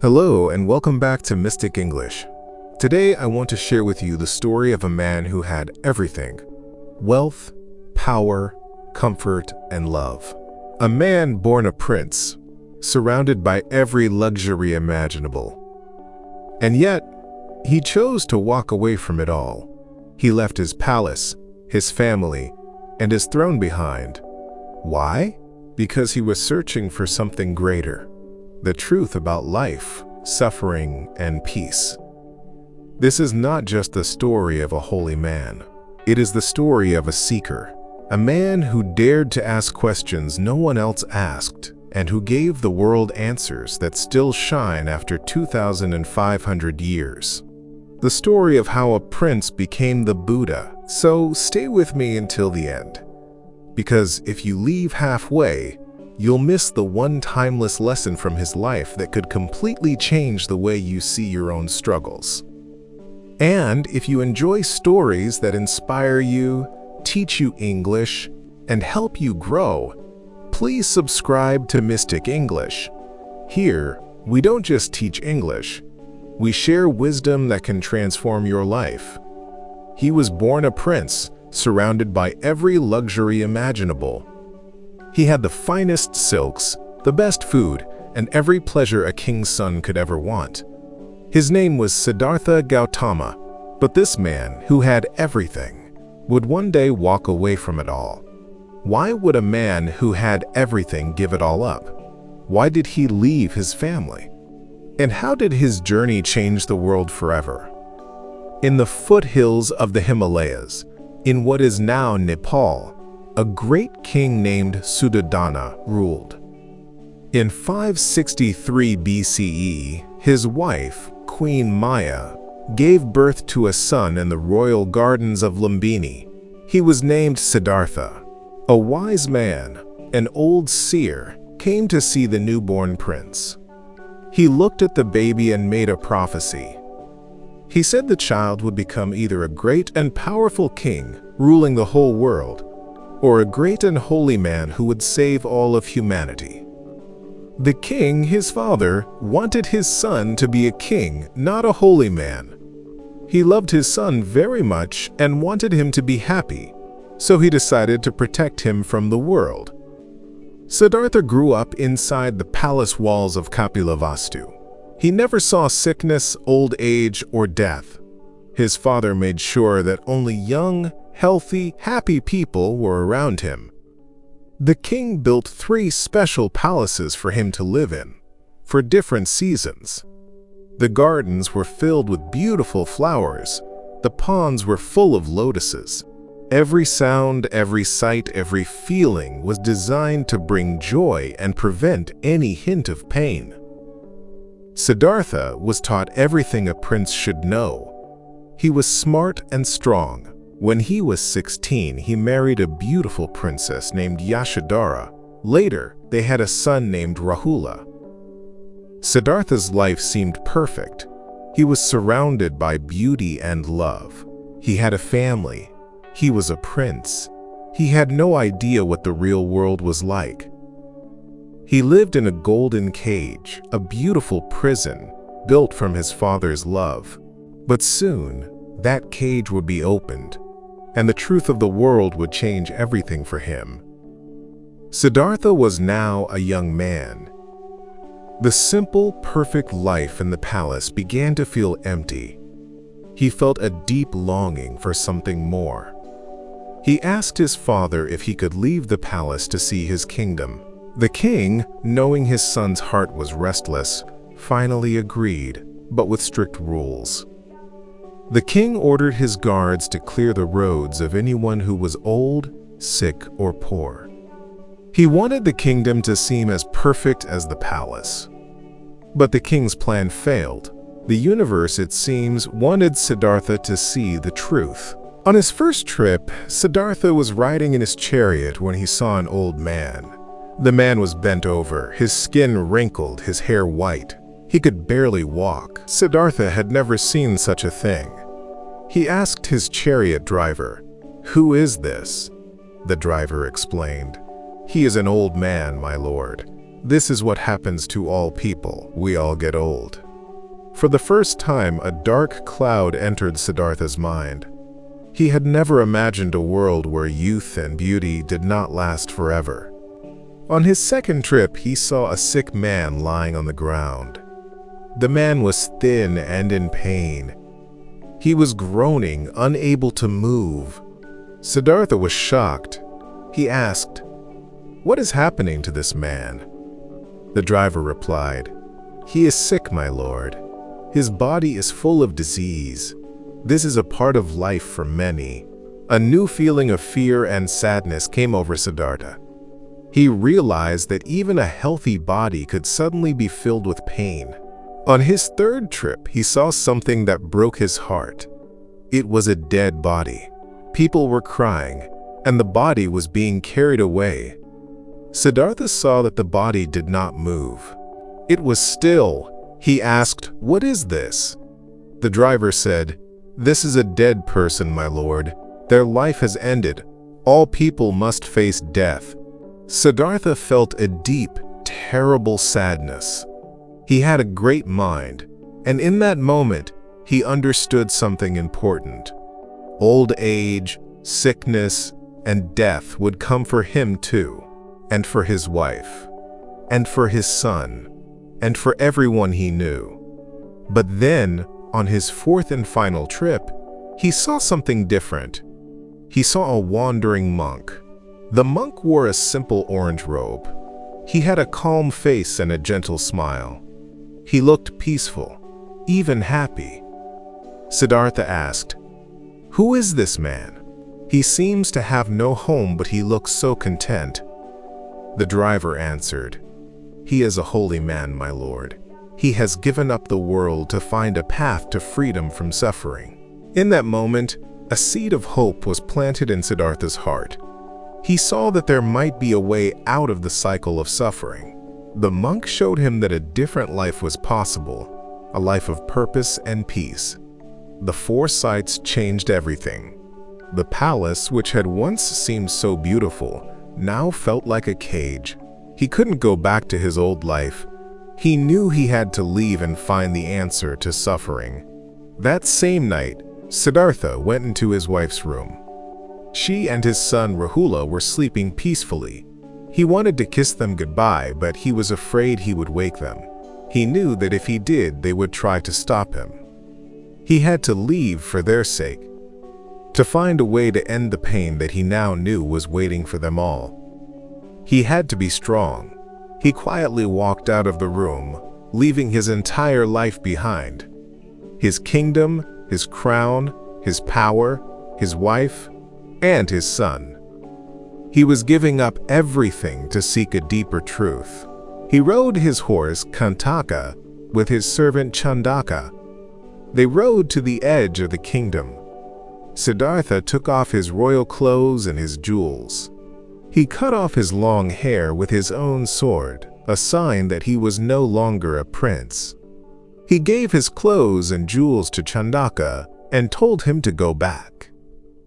Hello and welcome back to Mystic English. Today I want to share with you the story of a man who had everything: wealth, power, comfort, and love. A man born a prince, surrounded by every luxury imaginable. And yet, he chose to walk away from it all. He left his palace, his family, and his throne behind. Why? Because he was searching for something greater. The truth about life, suffering, and peace. This is not just the story of a holy man. It is the story of a seeker, a man who dared to ask questions no one else asked, and who gave the world answers that still shine after 2,500 years. The story of how a prince became the Buddha. So stay with me until the end. Because if you leave halfway, you'll miss the one timeless lesson from his life that could completely change the way you see your own struggles. And if you enjoy stories that inspire you, teach you English, and help you grow, please subscribe to Mystic English. Here, we don't just teach English, we share wisdom that can transform your life. He was born a prince, surrounded by every luxury imaginable. He had the finest silks, the best food, and every pleasure a king's son could ever want. His name was Siddhartha Gautama, but this man, who had everything, would one day walk away from it all. Why would a man who had everything give it all up? Why did he leave his family? And how did his journey change the world forever? In the foothills of the Himalayas, in what is now Nepal, a great king named Siddhartha ruled. In 563 BCE, his wife, Queen Maya, gave birth to a son in the royal gardens of Lumbini. He was named Siddhartha. A wise man, an old seer, came to see the newborn prince. He looked at the baby and made a prophecy. He said the child would become either a great and powerful king, ruling the whole world, or a great and holy man who would save all of humanity. The king, his father, wanted his son to be a king, not a holy man. He loved his son very much and wanted him to be happy, so he decided to protect him from the world. Siddhartha grew up inside the palace walls of Kapilavastu. He never saw sickness, old age, or death. His father made sure that only young, healthy, happy people were around him. The king built 3 special palaces for him to live in, for different seasons. The gardens were filled with beautiful flowers. The ponds were full of lotuses. Every sound, every sight, every feeling was designed to bring joy and prevent any hint of pain. Siddhartha was taught everything a prince should know. He was smart and strong. When he was 16, he married a beautiful princess named Yashodhara. Later, they had a son named Rahula. Siddhartha's life seemed perfect. He was surrounded by beauty and love. He had a family. He was a prince. He had no idea what the real world was like. He lived in a golden cage, a beautiful prison, built from his father's love. But soon, that cage would be opened, and the truth of the world would change everything for him. Siddhartha was now a young man. The simple, perfect life in the palace began to feel empty. He felt a deep longing for something more. He asked his father if he could leave the palace to see his kingdom. The king, knowing his son's heart was restless, finally agreed, but with strict rules. The king ordered his guards to clear the roads of anyone who was old, sick, or poor. He wanted the kingdom to seem as perfect as the palace. But the king's plan failed. The universe, it seems, wanted Siddhartha to see the truth. On his first trip, Siddhartha was riding in his chariot when he saw an old man. The man was bent over, his skin wrinkled, his hair white. He could barely walk. Siddhartha had never seen such a thing. He asked his chariot driver, "Who is this?" The driver explained, "He is an old man, my lord. This is what happens to all people. We all get old. For the first time, a dark cloud entered Siddhartha's mind. He had never imagined a world where youth and beauty did not last forever. On his second trip, he saw a sick man lying on the ground. The man was thin and in pain. He was groaning, unable to move. Siddhartha was shocked. He asked, "What is happening to this man?" The driver replied, "He is sick, my lord. His body is full of disease. This is a part of life for many." A new feeling of fear and sadness came over Siddhartha. He realized that even a healthy body could suddenly be filled with pain. On his third trip, he saw something that broke his heart. It was a dead body. People were crying, and the body was being carried away. Siddhartha saw that the body did not move. It was still. He asked, "What is this?" The driver said, "This is a dead person, my lord. Their life has ended. All people must face death." Siddhartha felt a deep, terrible sadness. He had a great mind, and in that moment, he understood something important. Old age, sickness, and death would come for him too, and for his wife, and for his son, and for everyone he knew. But then, on his fourth and final trip, he saw something different. He saw a wandering monk. The monk wore a simple orange robe. He had a calm face and a gentle smile. He looked peaceful, even happy. Siddhartha asked, "Who is this man? He seems to have no home, but he looks so content." The driver answered, "He is a holy man, my lord. He has given up the world to find a path to freedom from suffering." In that moment, a seed of hope was planted in Siddhartha's heart. He saw that there might be a way out of the cycle of suffering. The monk showed him that a different life was possible, a life of purpose and peace. The four sights changed everything. The palace, which had once seemed so beautiful, now felt like a cage. He couldn't go back to his old life. He knew he had to leave and find the answer to suffering. That same night, Siddhartha went into his wife's room. She and his son Rahula were sleeping peacefully. He wanted to kiss them goodbye, but he was afraid he would wake them. He knew that if he did, they would try to stop him. He had to leave for their sake, to find a way to end the pain that he now knew was waiting for them all. He had to be strong. He quietly walked out of the room, leaving his entire life behind. His kingdom, his crown, his power, his wife, and his son. He was giving up everything to seek a deeper truth. He rode his horse Kantaka with his servant Chandaka. They rode to the edge of the kingdom. Siddhartha took off his royal clothes and his jewels. He cut off his long hair with his own sword, a sign that he was no longer a prince. He gave his clothes and jewels to Chandaka and told him to go back.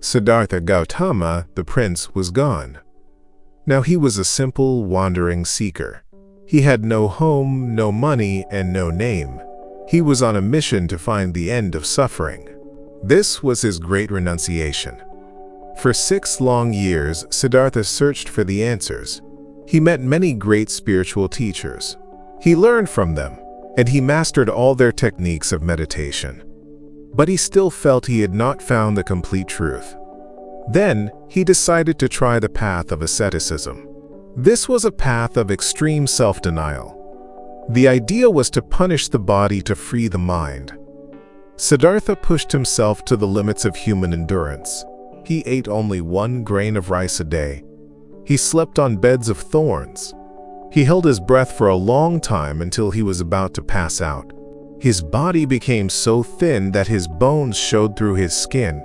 Siddhartha Gautama, the prince, was gone. Now he was a simple, wandering seeker. He had no home, no money, and no name. He was on a mission to find the end of suffering. This was his great renunciation. For 6 long years, Siddhartha searched for the answers. He met many great spiritual teachers. He learned from them, and he mastered all their techniques of meditation. But he still felt he had not found the complete truth. Then, he decided to try the path of asceticism. This was a path of extreme self-denial. The idea was to punish the body to free the mind. Siddhartha pushed himself to the limits of human endurance. He ate only 1 grain of rice a day. He slept on beds of thorns. He held his breath for a long time until he was about to pass out. His body became so thin that his bones showed through his skin.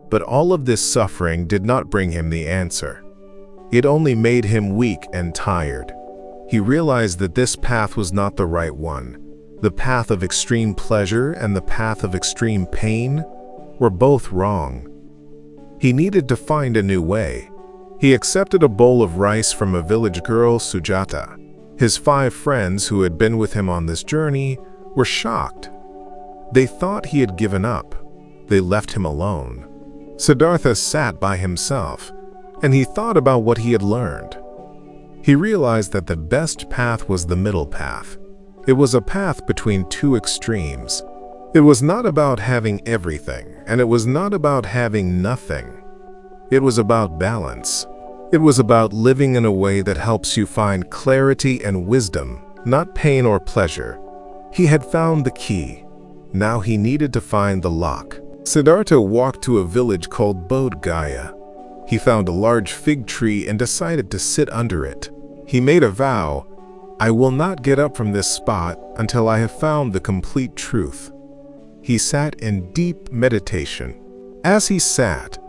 But all of this suffering did not bring him the answer. It only made him weak and tired. He realized that this path was not the right one. The path of extreme pleasure and the path of extreme pain were both wrong. He needed to find a new way. He accepted a bowl of rice from a village girl, Sujata, His 5 friends who had been with him on this journey were shocked. They thought he had given up. They left him alone. Siddhartha sat by himself, and he thought about what he had learned. He realized that the best path was the middle path. It was a path between 2 extremes. It was not about having everything, and it was not about having nothing. It was about balance. It was about living in a way that helps you find clarity and wisdom, not pain or pleasure. He had found the key. Now he needed to find the lock. Siddhartha walked to a village called Bodhi. He found a large fig tree and decided to sit under it. He made a vow, "I will not get up from this spot until I have found the complete truth." He sat in deep meditation. As he sat,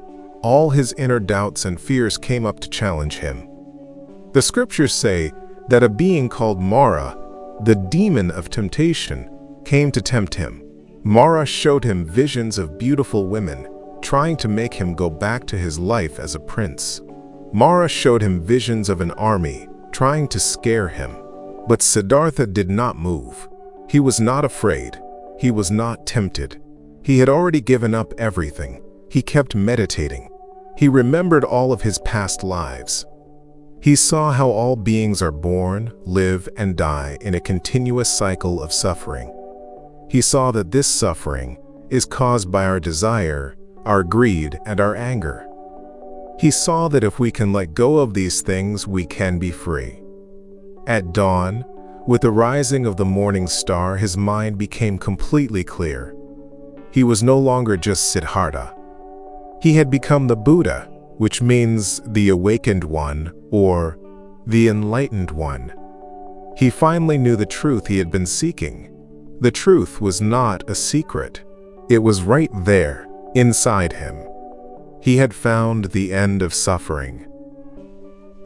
all his inner doubts and fears came up to challenge him. The scriptures say that a being called Mara, the demon of temptation, came to tempt him. Mara showed him visions of beautiful women, trying to make him go back to his life as a prince. Mara showed him visions of an army, trying to scare him. But Siddhartha did not move. He was not afraid. He was not tempted. He had already given up everything. He kept meditating. He remembered all of his past lives. He saw how all beings are born, live, and die in a continuous cycle of suffering. He saw that this suffering is caused by our desire, our greed, and our anger. He saw that if we can let go of these things, we can be free. At dawn, with the rising of the morning star, his mind became completely clear. He was no longer just Siddhartha. He had become the Buddha, which means the awakened one or the enlightened one. He finally knew the truth he had been seeking. The truth was not a secret. It was right there, inside him. He had found the end of suffering.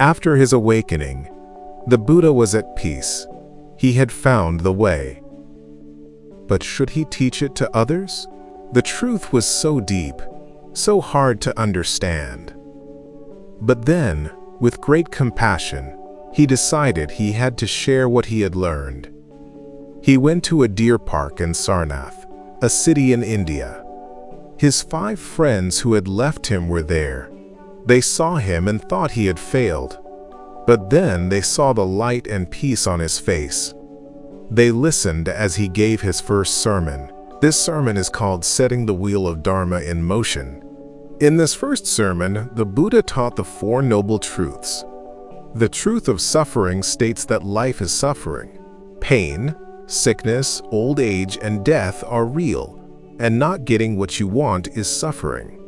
After his awakening, the Buddha was at peace. He had found the way. But should he teach it to others? The truth was so deep, so hard to understand. But then, with great compassion, he decided he had to share what he had learned. He went to a deer park in Sarnath, a city in India. His 5 friends who had left him were there. They saw him and thought he had failed. But then they saw the light and peace on his face. They listened as he gave his first sermon. This sermon is called Setting the Wheel of Dharma in Motion. In this first sermon, the Buddha taught the 4 noble truths. The truth of suffering states that life is suffering. Pain, sickness, old age, and death are real, and not getting what you want is suffering.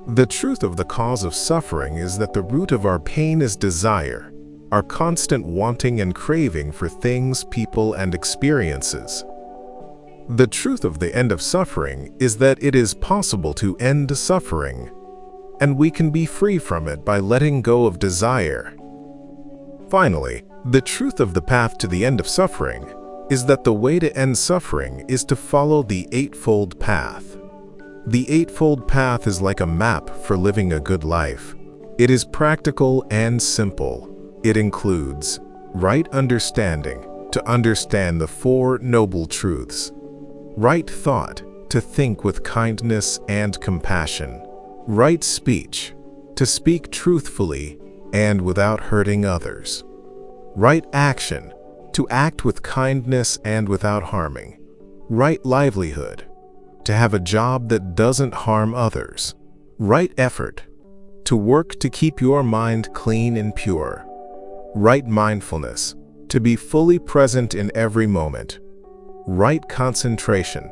The truth of the cause of suffering is that the root of our pain is desire, our constant wanting and craving for things, people, and experiences. The truth of the end of suffering is that it is possible to end suffering, and we can be free from it by letting go of desire. Finally, the truth of the path to the end of suffering is that the way to end suffering is to follow the Eightfold Path. The Eightfold Path is like a map for living a good life. It is practical and simple. It includes right understanding, to understand the 4 noble truths. Right thought, to think with kindness and compassion. Right speech, to speak truthfully and without hurting others. Right action, to act with kindness and without harming. Right livelihood, to have a job that doesn't harm others. Right effort, to work to keep your mind clean and pure. Right mindfulness, to be fully present in every moment. Right concentration,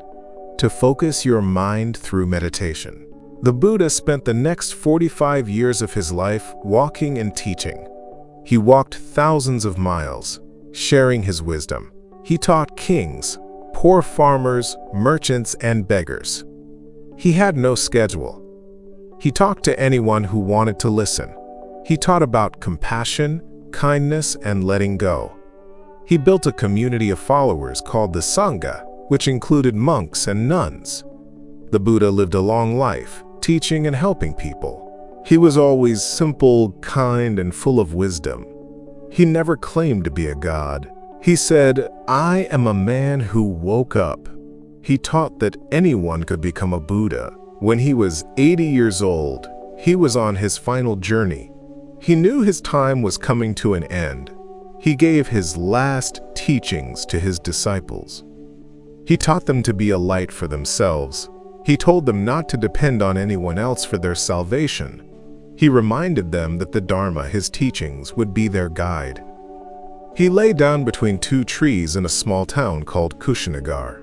to focus your mind through meditation. The Buddha spent the next 45 years of his life walking and teaching. He walked thousands of miles, sharing his wisdom. He taught kings, poor farmers, merchants, and beggars. He had no schedule. He talked to anyone who wanted to listen. He taught about compassion, kindness, and letting go. He built a community of followers called the Sangha, which included monks and nuns. The Buddha lived a long life, teaching and helping people. He was always simple, kind, and full of wisdom. He never claimed to be a god. He said, "I am a man who woke up." He taught that anyone could become a Buddha. When he was 80 years old, he was on his final journey. He knew his time was coming to an end. He gave his last teachings to his disciples. He taught them to be a light for themselves. He told them not to depend on anyone else for their salvation. He reminded them that the Dharma, his teachings, would be their guide. He lay down between two trees in a small town called Kushinagar.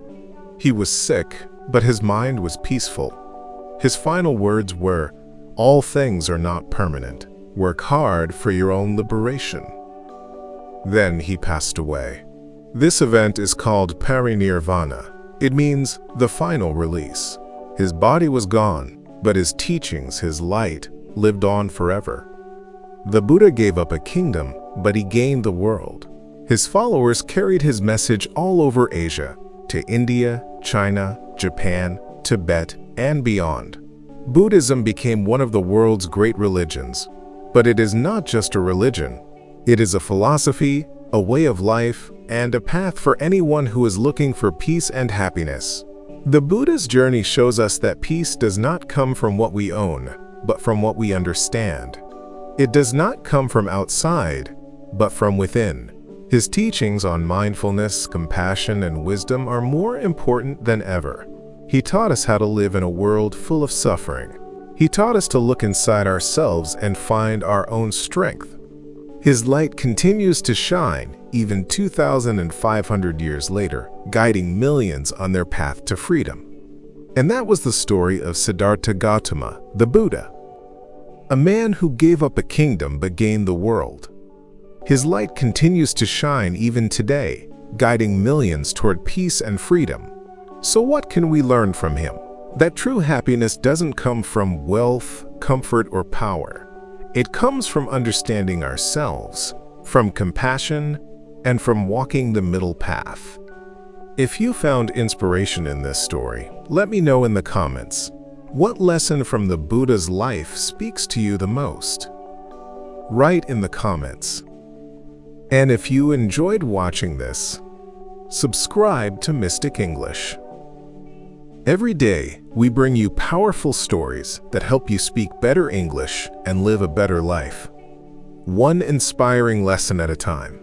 He was sick, but his mind was peaceful. His final words were, "All things are not permanent. Work hard for your own liberation." Then he passed away. This event is called parinirvana. It means the final release. His body was gone, but his teachings, his light, lived on forever. The Buddha gave up a kingdom, but he gained the world. His followers carried his message all over Asia, to India, China, Japan, Tibet, and beyond. Buddhism became one of the world's great religions. But it is not just a religion. It is a philosophy, a way of life, and a path for anyone who is looking for peace and happiness. The Buddha's journey shows us that peace does not come from what we own, but from what we understand. It does not come from outside, but from within. His teachings on mindfulness, compassion, and wisdom are more important than ever. He taught us how to live in a world full of suffering. He taught us to look inside ourselves and find our own strength. His light continues to shine even 2,500 years later, guiding millions on their path to freedom. And that was the story of Siddhartha Gautama, the Buddha, a man who gave up a kingdom but gained the world. His light continues to shine even today, guiding millions toward peace and freedom. So what can we learn from him? That true happiness doesn't come from wealth, comfort, or power. It comes from understanding ourselves, from compassion, and from walking the middle path. If you found inspiration in this story, let me know in the comments. What lesson from the Buddha's life speaks to you the most? Write in the comments. And if you enjoyed watching this, subscribe to Mystic English. Every day, we bring you powerful stories that help you speak better English and live a better life. One inspiring lesson at a time.